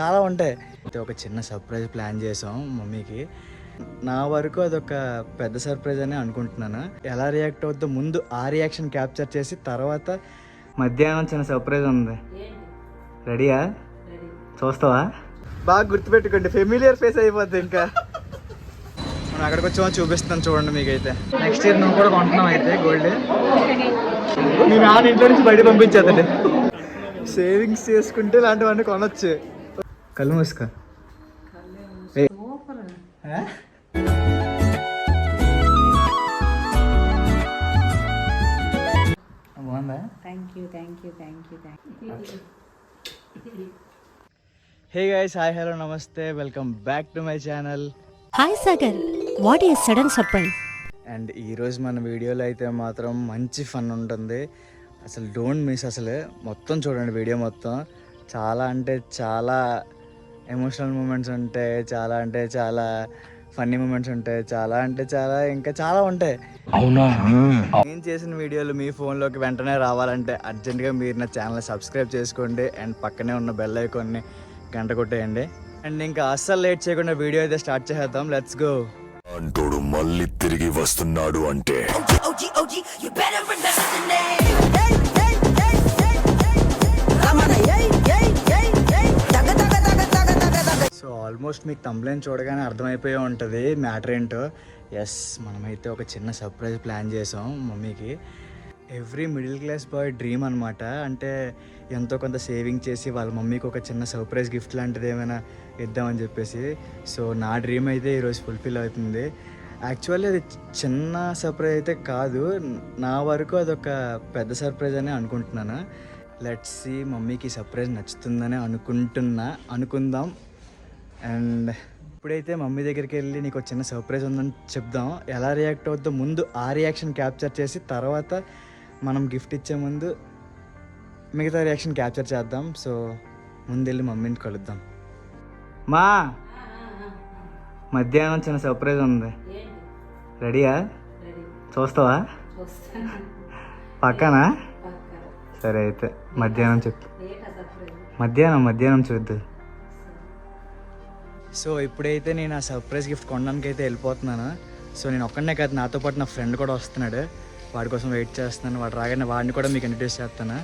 చాలా ఉంటాయి. అయితే ఒక చిన్న సర్ప్రైజ్ ప్లాన్ చేసాం మమ్మీకి. నా వరకు అదొక పెద్ద సర్ప్రైజ్ అని అనుకుంటున్నాను. ఎలా రియాక్ట్ అవుతుందో ముందు ఆ రియాక్షన్ క్యాప్చర్ చేసి తర్వాత మధ్యాహ్నం చిన్న సర్ప్రైజ్ ఉంది. రెడీయా? చూస్తావా? బాగా గుర్తుపెట్టుకోండి, ఫెమిలియర్ ఫేస్ అయిపోద్ది. ఇంకా మనం అక్కడికి వచ్చామో చూపిస్తాను చూడండి మీకైతే. నెక్స్ట్ ఇయర్ నువ్వు కూడా కొంటున్నావు అయితే గోల్డ్. మీ నాన్న ఇంట్లో నుంచి బయట పంపించేదండి. సేవింగ్స్ చేసుకుంటే ఇలాంటివన్నీ కొనొచ్చు. కళ్ళు మూసుకో. బాగుందా? హే గైస్, హాయ్, హలో, నమస్తే, welcome back to my channel. Hi Sagar, what is sudden surprise? And ఈరోజు మన వీడియోలో అయితే మాత్రం మంచి ఫన్ ఉంటుంది. అసలు డోంట్ మిస్, అసలు మొత్తం చూడండి వీడియో మొత్తం. చాలా అంటే చాలా ఎమోషనల్ మూమెంట్స్ ఉంటాయి, చాలా అంటే చాలా ఫన్నీ మూమెంట్స్ ఉంటాయి, చాలా అంటే చాలా ఇంకా చాలా ఉంటాయి. అవునా? నేను చేసిన వీడియోలు మీ ఫోన్లోకి వెంటనే రావాలంటే అర్జెంటుగా మీరు నా ఛానల్ సబ్స్క్రైబ్ చేసుకోండి అండ్ పక్కనే ఉన్న బెల్ ఐకాన్ని గంట కొట్టేయండి. అండ్ ఇంకా అస్సలు లేట్ చేయకుండా వీడియో అయితే స్టార్ట్ చేద్దాం. Let's go. అంటోడు మళ్ళీ తిరిగి వస్తున్నాడు అంటే సో ఆల్మోస్ట్ మీకు థంబ్నెయిల్ చూడగానే అర్థమైపోయి ఉంటుంది మ్యాటర్ ఏంటో. ఎస్, మనమైతే ఒక చిన్న సర్ప్రైజ్ ప్లాన్ చేసాం మమ్మీకి. Every middle class boy dream అనమాట. అంటే ఎంతో కొంత సేవింగ్ చేసి వాళ్ళ మమ్మీకి ఒక చిన్న సర్ప్రైజ్ గిఫ్ట్ లాంటిది ఏమైనా ఇద్దామని చెప్పేసి. సో నా డ్రీమ్ అయితే ఈరోజు ఫుల్ఫిల్ అవుతుంది. యాక్చువల్లీ అది చిన్న సర్ప్రైజ్ అయితే కాదు, నా వరకు అదొక పెద్ద సర్ప్రైజ్ అని అనుకుంటున్నాను. లెట్స్ సీ, మమ్మీకి సర్ప్రైజ్ నచ్చుతుందని అనుకుందాం. అండ్ ఇప్పుడైతే మమ్మీ దగ్గరికి వెళ్ళి నీకు ఒక చిన్న సర్ప్రైజ్ ఉందని చెప్దాం. ఎలా రియాక్ట్ అవుతుందో ముందు ఆ రియాక్షన్ క్యాప్చర్ చేసి తర్వాత మనం గిఫ్ట్ ఇచ్చే ముందు మిగతా రియాక్షన్ క్యాప్చర్ చేద్దాం. సో ముందు వెళ్ళి మమ్మీని కలుద్దాం. మా మధ్యాహ్నం చిన్న సర్ప్రైజ్ ఉంది. రెడీయా? చూస్తావా? పక్కనా? సరే అయితే మధ్యాహ్నం చెప్పు. మధ్యాహ్నం చూద్దు. సో ఇప్పుడైతే నేను ఆ సర్ప్రైజ్ గిఫ్ట్ కొనడానికి అయితే వెళ్ళిపోతున్నాను. సో నేను ఒక్కడనే కాదు, నాతో పాటు నా ఫ్రెండ్ కూడా వస్తున్నాడు. వాడి కోసం వెయిట్ చేస్తున్నాను. వాడు రాగానే వాడిని కూడా మీకు ఇంట్రడ్యూస్ చేస్తాను.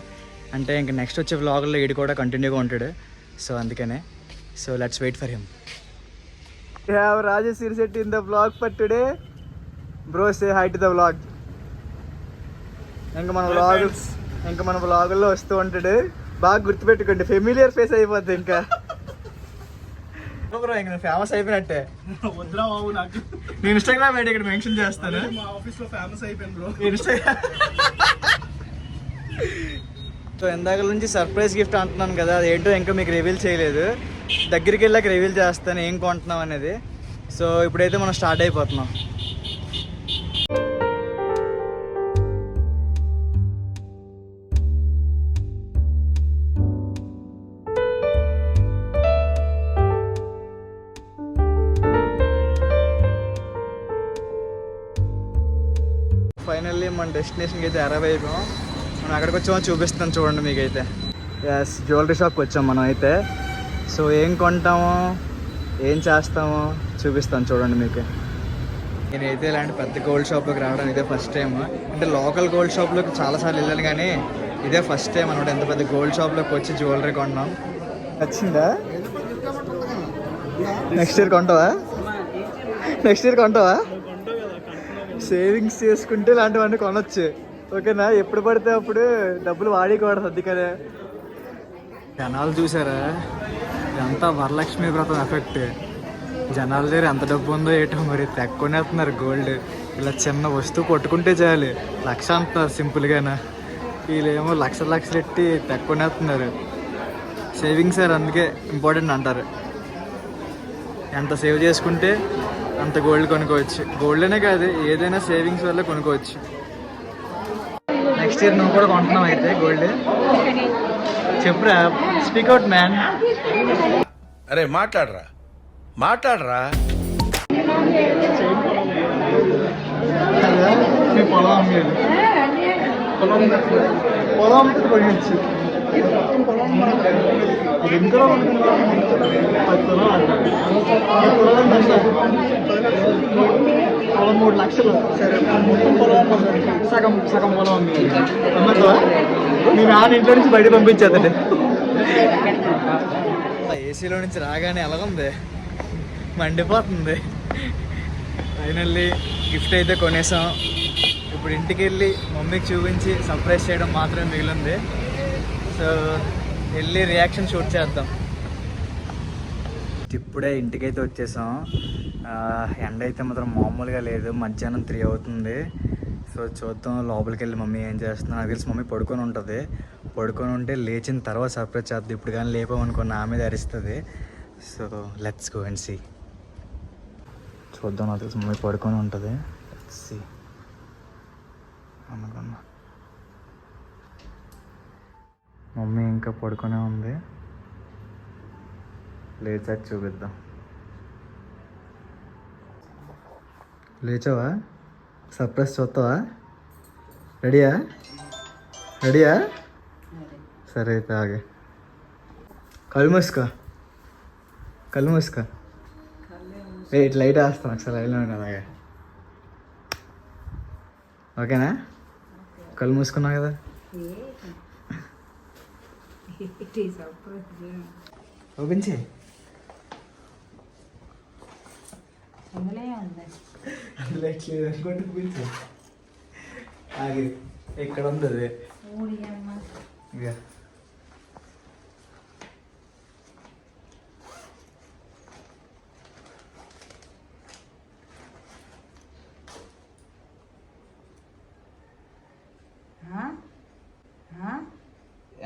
అంటే ఇంకా నెక్స్ట్ వచ్చే వ్లాగ్లో వీడు కూడా కంటిన్యూగా ఉంటాడు. సో అందుకనే. So let's wait for him. We have Rajesh Sirisetti in the vlog for today. Bro, say hi to the vlog. ఇంకా మన వ్లాగుల్లో వస్తూ ఉంటాడు. బాగా గుర్తుపెట్టుకోండి, ఫెమిలియర్ ఫేస్ అయిపోద్ది. ఇంకా బ్రో ఇంకా ఫేమస్ అయిపోయినట్టే. వద్దురా బాబు, నాకు నేను ఇన్స్టాగ్రామ్ ఐడి ఇక్కడ మెన్షన్ చేస్తాను. మా ఆఫీస్ లో ఫేమస్ అయిపోయింది బ్రో ఇన్స్టాగ్రామ్. సో ఇందాక నుంచి సర్ప్రైజ్ గిఫ్ట్ అంటున్నాను కదా, అది ఏంటో ఇంకా మీకు రివీల్ చేయలేదు. దగ్గరికి వెళ్ళాక రివీల్ చేస్తాను ఏం కొంటున్నాం అనేది. సో ఇప్పుడైతే మనం స్టార్ట్ అయిపోతున్నాం. ఫైనల్లీ మన డెస్టినేషన్కి అయితే అరైవ్ అయిపోయాం. మనం అక్కడికి వచ్చామో చూపిస్తాను చూడండి మీకైతే. ఎస్, జ్యువెలరీ షాప్కి వచ్చాం మనం అయితే. సో ఏం కొంటామో ఏం చేస్తామో చూపిస్తాను చూడండి మీకు. నేనైతే ఇలాంటి పెద్ద గోల్డ్ షాప్లోకి రావడం ఇదే ఫస్ట్ టైం. అంటే లోకల్ గోల్డ్ షాప్లోకి చాలాసార్లు వెళ్ళాను కానీ ఇదే ఫస్ట్ టైం అనమాట ఎంత పెద్ద గోల్డ్ షాప్లోకి వచ్చి జ్యువెలరీ కొన్నాం. నచ్చిందా? Next year కొంటావా? సేవింగ్స్ చేసుకుంటే ఇలాంటివన్నీ కొనొచ్చు. ఓకేనా? ఎప్పుడు పడితే అప్పుడు డబ్బులు వాడేయకూడదు. అందుకనే జనాలు చూసారా, ఇదంతా వరలక్ష్మి వ్రతం ఎఫెక్ట్. జనాల దగ్గర ఎంత డబ్బు ఉందో ఏటో మరి తెక్కునేస్తున్నారు గోల్డ్. ఇలా చిన్న వస్తువు పట్టుకుంటే చాలు 1,00,000 అంటున్నారు సింపుల్గానా. వీళ్ళేమో లక్షలు ఎట్టి తెక్కునేస్తున్నారు. సేవింగ్స్ సార్ అందుకే ఇంపార్టెంట్ అంటారు. ఎంత సేవ్ చేసుకుంటే అంత గోల్డ్ కొనుక్కోవచ్చు. గోల్డ్ అనే కాదు, ఏదైనా సేవింగ్స్ వల్ల కొనుక్కోవచ్చు. నెక్స్ట్ ఇయర్ నువ్వు కూడా కొంటున్నావు అయితే గోల్డ్. చెప్పురా, స్పీక్ అవుట్ మ్యాన్. అరే మాట్లాడరా. మీ పొలం అమ్మేది, పొలం కొనిచ్చు. ఇంట్లో 3 లక్షలు సరే మొత్తం పొలం సగం సగం పొలం అమ్మతావా మీ నాన్న ఇంట్లో నుంచి బయట పంపించేదండి. ఏసీలో నుంచి రాగానే ఎలాగుంది, మండిపోతుంది. ఫైనల్లీ గిఫ్ట్ అయితే కొనేసాం. ఇప్పుడు ఇంటికి వెళ్ళి మమ్మీకి చూపించి సర్ప్రైజ్ చేయడం మాత్రమే మిగిలింది. సో వెళ్ళి రియాక్షన్ షూట్ చేద్దాం. ఇప్పుడే ఇంటికైతే వచ్చేసాం. ఎండ అయితే మాత్రం మామూలుగా లేదు, మధ్యాహ్నం 3 అవుతుంది. సో చూద్దాం లోపలికి వెళ్ళి మమ్మీ ఏం చేస్తున్నా. నాకు తెలిసి మమ్మీ పడుకొని ఉంటుంది. పడుకొని ఉంటే లేచిన తర్వాత సర్ప్రైజ్ చేద్దాం. ఇప్పుడు కానీ లేపామనుకో నా మీద అరిస్తుంది. So let's go and see. చూద్దాం, నాకు తెలిసి మమ్మీ పడుకొని ఉంటుంది. Let's see. అనుకున్నా మమ్మీ ఇంకా పడుకొనే ఉంది. లేచాక చూపిద్దాం. లేచావా? సర్ప్రైజ్ చూస్తావా? రెడీయా? రెడీయా? సరే అయితే ఆగే. కళ్ళు మూసుకో, కళ్ళు మూసుకో. ఇట్లా లైట్ వేస్తాను ఒకసారి. లైట్లో ఉంటాను అలాగే. ఓకేనా? కళ్ళు మూసుకున్నావు కదా. ఓపెన్ చేయి. అందులో ఎట్లేదు అనుకోండి. పిలిచి ఆగి ఎక్కడ ఉంది అది. ఇక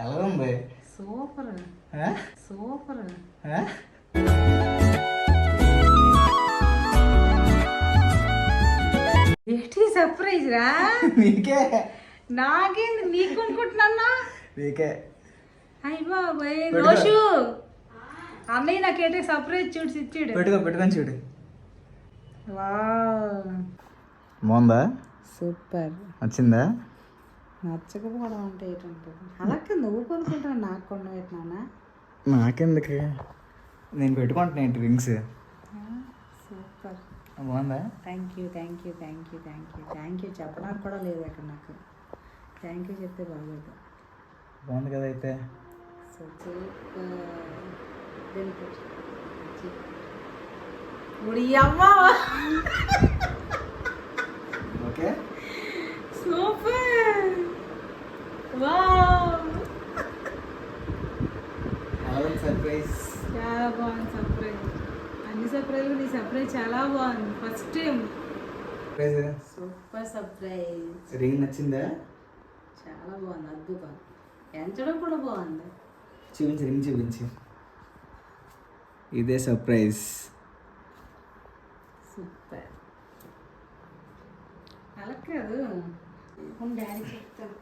ఎలా ఉంది? Super super. ఏంటి సర్ప్రైజ్ రా? నీకే. నాకేంది? నీకు కొనుక్కుంటున్నా? నీకే. అయ్య బాబాయ్ రోషు, అన్నయ్య నాకేంటి సర్ప్రైజ్ చూడు ఇచ్చాడు. పెట్టుకొని చూడు. వావ్, బాగుందా? సూపర్. నచ్చిందా? నచ్చకపోవడం అంటే ఏంటంటుంది? అలాగే నువ్వు కొనుక్కుంటావు, నాకు కొన్న పెట్టినా. నాకెందుకు, నేను పెట్టుకుంటున్నా ఏంటి రింగ్స్. సూపర్. బాగుందా? Thank you thank you thank you thank you thank you చెప్పడానికి కూడా లేదు అక్కడ నాకు. థ్యాంక్ యూ చెప్తే బాగోదు. బాగుంది కదా అయితే. Super. Okay super. Wow, surprise. చాలా బాగుంది సర్ప్రైజ్. అన్ని సర్ప్రైజ్, నీ సర్ప్రైజ్ చాలా బాగుంది. First time. Super surprise. Ring నచ్చిందా? చాలా బాగుంది, అద్భుతం. ఎంచడం కూడా బాగుంది. చూపించి, రింగ్ చూపించి. ఇదే సర్ప్రైజ్. సూపర్. అలా కాదు, డాడీ చెప్తాను.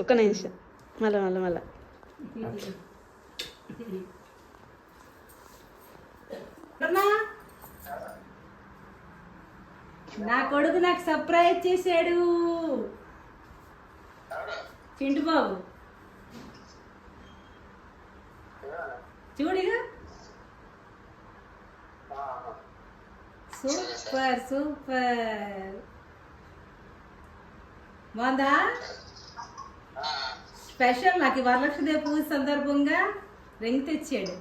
ఒక నిమిషం, మళ్ళా నా కొడుకు నాకు సర్ప్రైజ్ చేశాడు. చింటు బాబు చూడిగా. Super super. బాగుందా? స్పెషల్ నాకు ఈ వరలక్ష్మీదేవి పూజ సందర్భంగా రింగ్ తెచ్చాడు.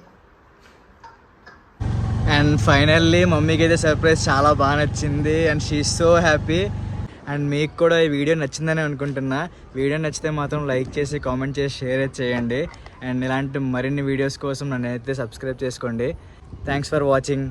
అండ్ ఫైనల్లీ మమ్మీకి అయితే సర్ప్రైజ్ చాలా బాగా నచ్చింది. And she is so happy. And మీకు కూడా ఈ వీడియో నచ్చిందని అనుకుంటున్నా. వీడియో నచ్చితే మాత్రం లైక్ చేసి, కామెంట్ చేసి, షేర్ చేయండి. అండ్ ఇలాంటి మరిన్ని వీడియోస్ కోసం నన్ను అయితే సబ్స్క్రైబ్ చేసుకోండి. Thanks for watching.